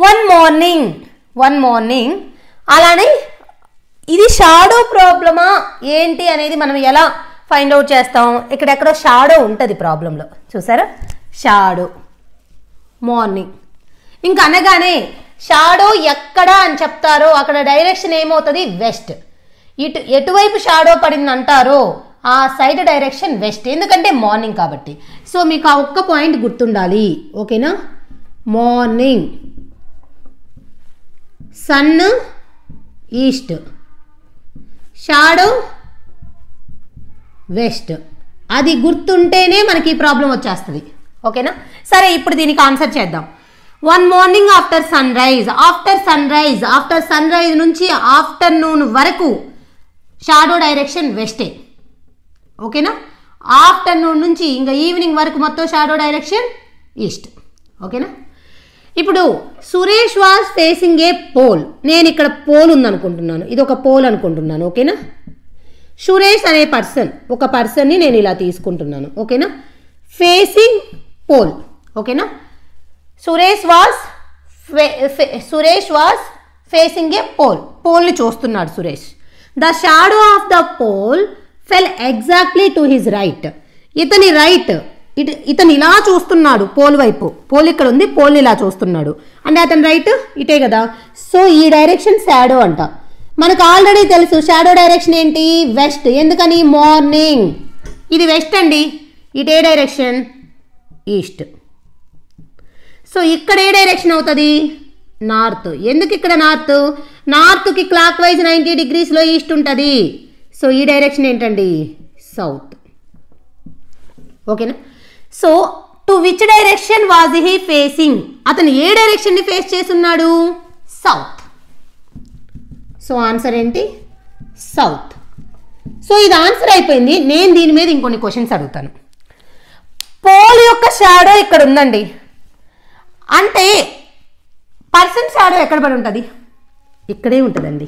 One morning అలానే ఇది shadow ప్రాబ్లమా ఏంటి అనేది మనం ఎలా ఫైండ్ అవుట్ చేస్తాం? ఇక్కడెక్కడో షాడో ఉంటుంది ప్రాబ్లంలో, చూసారా? షాడో మార్నింగ్ ఇంకా అనగానే షాడో ఎక్కడ అని చెప్తారో అక్కడ డైరెక్షన్ ఏమవుతుంది? వెస్ట్. ఎటువైపు షాడో పడింది అంటారో ఆ సైడ్ డైరెక్షన్ వెస్ట్, ఎందుకంటే మార్నింగ్ కాబట్టి. సో మీకు ఆ ఒక్క పాయింట్ గుర్తుండాలి, ఓకేనా? Morning, sun east, shadow west. అది గుర్తుంటేనే మనకి ఈ ప్రాబ్లం వచ్చేస్తుంది, ఓకేనా? సరే, ఇప్పుడు దీనికి ఆన్సర్ చేద్దాం. One morning after sunrise నుంచి ఆఫ్టర్నూన్ వరకు షాడో డైరెక్షన్ వెస్టే, ఓకేనా? ఆఫ్టర్నూన్ నుంచి ఇంకా ఈవినింగ్ వరకు మొత్తం షాడో డైరెక్షన్ ఈస్ట్, ఓకేనా? ఇప్పుడు Suresh was facing a pole. నేను ఇక్కడ పోల్ ఉందనుకుంటున్నాను, ఇది ఒక పోల్ అనుకుంటున్నాను, ఓకేనా? సురేష్ అనే ఒక పర్సన్ని నేను ఇలా తీసుకుంటున్నాను, ఓకేనా? ఫేసింగ్ పోల్, ఓకేనా? సురేష్ వాజ్ ఫేసింగ్ ఏ పోల్ని చూస్తున్నాడు Suresh. The shadow of the pole fell exactly to his right. ఇతను ఇలా చూస్తున్నాడు పోల్ వైపు. పోల్ ఇక్కడ ఉంది, పోల్ని ఇలా చూస్తున్నాడు అంటే అతని రైట్ ఇటే కదా. సో ఈ డైరెక్షన్ షాడో అంట. మనకు ఆల్రెడీ తెలుసు షాడో డైరెక్షన్ ఏంటి? వెస్ట్. ఎందుకని? మార్నింగ్. ఇది వెస్ట్ అండి, ఇటే డైరెక్షన్ ఈస్ట్. సో ఇక్కడ ఏ డైరెక్షన్ అవుతుంది? నార్త్. ఎందుకు ఇక్కడ నార్త్? నార్త్కి క్లాక్ వైజ్ 90 degreesలో ఈస్ట్ ఉంటుంది. సో ఈ డైరెక్షన్ ఏంటండి? సౌత్, ఓకేనా? So to which direction was he facing? అతను ఏ డైరెక్షన్ని ఫేస్ చేస్తున్నాడు? సౌత్. సో ఆన్సర్ ఏంటి? సౌత్. సో ఇది ఆన్సర్ అయిపోయింది. నేను దీని మీద ఇంకొన్ని క్వశ్చన్స్ అడుగుతాను. పోల్ యొక్క షాడో ఇక్కడ ఉందండి, అంటే పర్సన్ షాడో ఎక్కడ పడి ఉంటుంది? ఇక్కడే ఉంటుందండి.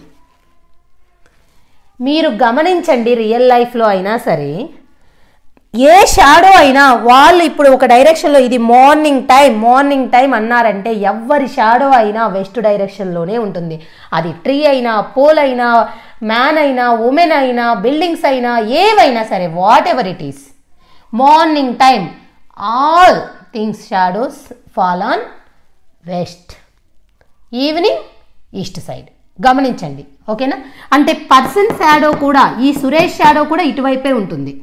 మీరు గమనించండి, రియల్ లైఫ్లో అయినా సరే ఏ షాడో అయినా వాళ్ళు ఇప్పుడు ఒక డైరెక్షన్లో ఇది మార్నింగ్ టైం అన్నారంటే ఎవ్వరి షాడో అయినా వెస్ట్ డైరెక్షన్లోనే ఉంటుంది. అది ట్రీ అయినా, పోల్ అయినా, మ్యాన్ అయినా, ఉమెన్ అయినా, బిల్డింగ్స్ అయినా, ఏవైనా సరే, what ever it is, morning time all things shadows fall on west, evening east side. గమనించండి, ఓకేనా? అంటే పర్సన్ షాడో కూడా, ఈ సురేష్ షాడో కూడా ఇటువైపే ఉంటుంది.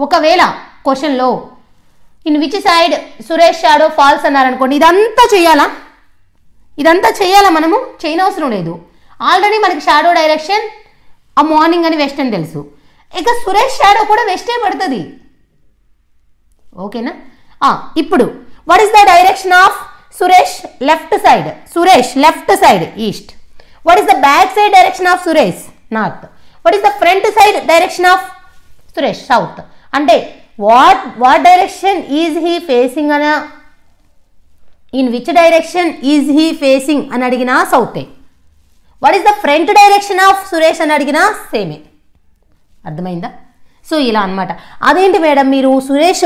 ఒకవేళ క్వశ్చన్లో in which side Suresh shadow falls అన్నారనుకోండి, ఇదంతా చేయాలా? మనము చేయనవసరం లేదు. ఆల్రెడీ మనకి షాడో డైరెక్షన్ ఆ మార్నింగ్ అని వెస్ట్ అని తెలుసు. ఇక సురేష్ షాడో కూడా వెస్టే పడుతుంది, ఓకేనా? ఇప్పుడు what is the direction of Suresh? Left side east. What is the back side direction of Suresh? North. What is the front side direction of Suresh? South. అంటే what direction is he facing అన, in which direction is he facing అని అడిగినా సౌతే. What is the front direction of Suresh అని అడిగినా సేమే. అర్థమైందా? So ఇలా అనమాట. అదేంటి మేడం మీరు సురేష్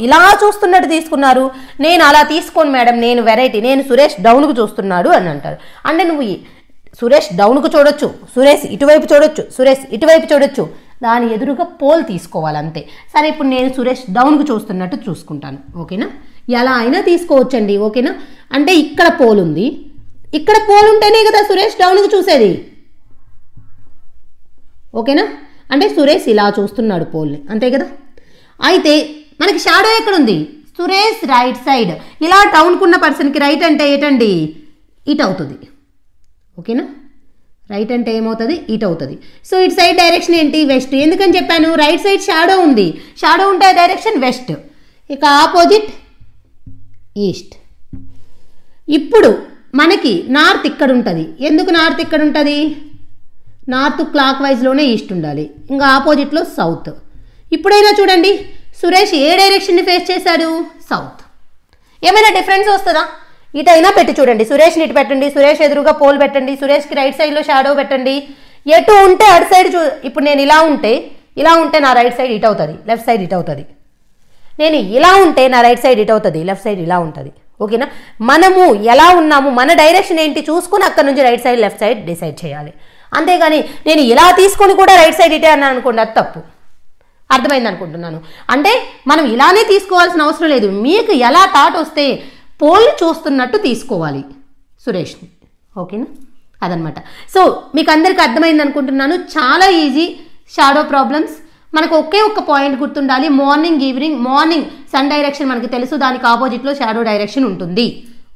ఇలా చూస్తున్నట్టు తీసుకున్నారు, నేను అలా తీసుకోను మేడం, నేను వెరైటీ, నేను సురేష్ డౌన్కు చూస్తున్నాడు అని అంటారు. అంటే నువ్వు సురేష్ డౌన్కు చూడొచ్చు, సురేష్ ఇటువైపు చూడొచ్చు, దాని ఎదురుగా పోల్ తీసుకోవాలి అంతే. సరే, ఇప్పుడు నేను సురేష్ డౌన్కు చూస్తున్నట్టు చూసుకుంటాను, ఓకేనా? ఎలా అయినా తీసుకోవచ్చండి, ఓకేనా? అంటే ఇక్కడ పోల్ ఉంది, ఇక్కడ పోల్ ఉంటేనే కదా సురేష్ డౌన్కు చూసేది, ఓకేనా? అంటే సురేష్ ఇలా చూస్తున్నాడు పోల్ని, అంతే కదా? అయితే మనకి షాడో ఎక్కడుంది? Suresh right side. ఇలా డౌన్కున్న పర్సన్కి రైట్ అంటే ఏంటండి? ఇట్ అవుతుంది, ఓకేనా? రైట్ అంటే ఏమవుతుంది? ఇట్ అవుతుంది. సో ఇట్ సైడ్ డైరెక్షన్ ఏంటి? వెస్ట్. ఎందుకని చెప్పాను? రైట్ సైడ్ షాడో ఉంది, షాడో ఉంటే డైరెక్షన్ వెస్ట్, ఇక ఆపోజిట్ ఈస్ట్. ఇప్పుడు మనకి నార్త్ ఇక్కడ ఉంటుంది. ఎందుకు నార్త్ ఇక్కడ ఉంటుంది? నార్త్ క్లాక్ వైజ్లోనే ఈస్ట్ ఉండాలి, ఇంకా ఆపోజిట్లో సౌత్. ఇప్పుడైనా చూడండి, సురేష్ ఏ డైరెక్షన్ని ఫేస్ చేశాడు? సౌత్. ఏమైనా డిఫరెన్స్ వస్తుందా? ఇటైనా పెట్టి చూడండి, సురేష్ని ఇటు పెట్టండి, సురేష్ ఎదురుగా పోల్ పెట్టండి, సురేష్కి రైట్ సైడ్లో షాడో పెట్టండి, ఎటు ఉంటే అటు సైడ్ ఇప్పుడు నేను ఇలా ఉంటే నా రైట్ సైడ్ ఇట్ అవుతుంది, లెఫ్ట్ సైడ్ ఇట్ అవుతుంది. నేను ఇలా ఉంటే నా రైట్ సైడ్ ఇట్ అవుతుంది, లెఫ్ట్ సైడ్ ఇలా ఉంటుంది, ఓకేనా? మనము ఎలా ఉన్నాము, మన డైరెక్షన్ ఏంటి చూసుకొని అక్కడ నుంచి right side left side decide చేయాలి. అంతేగాని నేను ఇలా తీసుకొని కూడా రైట్ సైడ్ ఇటే అన్నాను అనుకోండి, అది తప్పు. అర్థమైంది అనుకుంటున్నాను. అంటే మనం ఇలానే తీసుకోవాల్సిన అవసరం లేదు, మీకు ఎలా థాట్ వస్తే పోల్ని చూస్తున్నట్టు తీసుకోవాలి సురేష్ని. ఓకేనా? అదనమాట. సో మీకు అందరికీ అర్థమైంది అనుకుంటున్నాను. చాలా ఈజీ షాడో ప్రాబ్లమ్స్. మనకు ఒకే ఒక్క పాయింట్ గుర్తుండాలి, morning evening. Morning sun direction మనకు తెలుసు, దానికి ఆపోజిట్లో షాడో డైరెక్షన్ ఉంటుంది.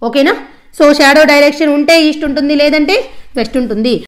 ఓకేనా? సో షాడో డైరెక్షన్ ఉంటే ఈస్ట్ ఉంటుంది, లేదంటే వెస్ట్ ఉంటుంది.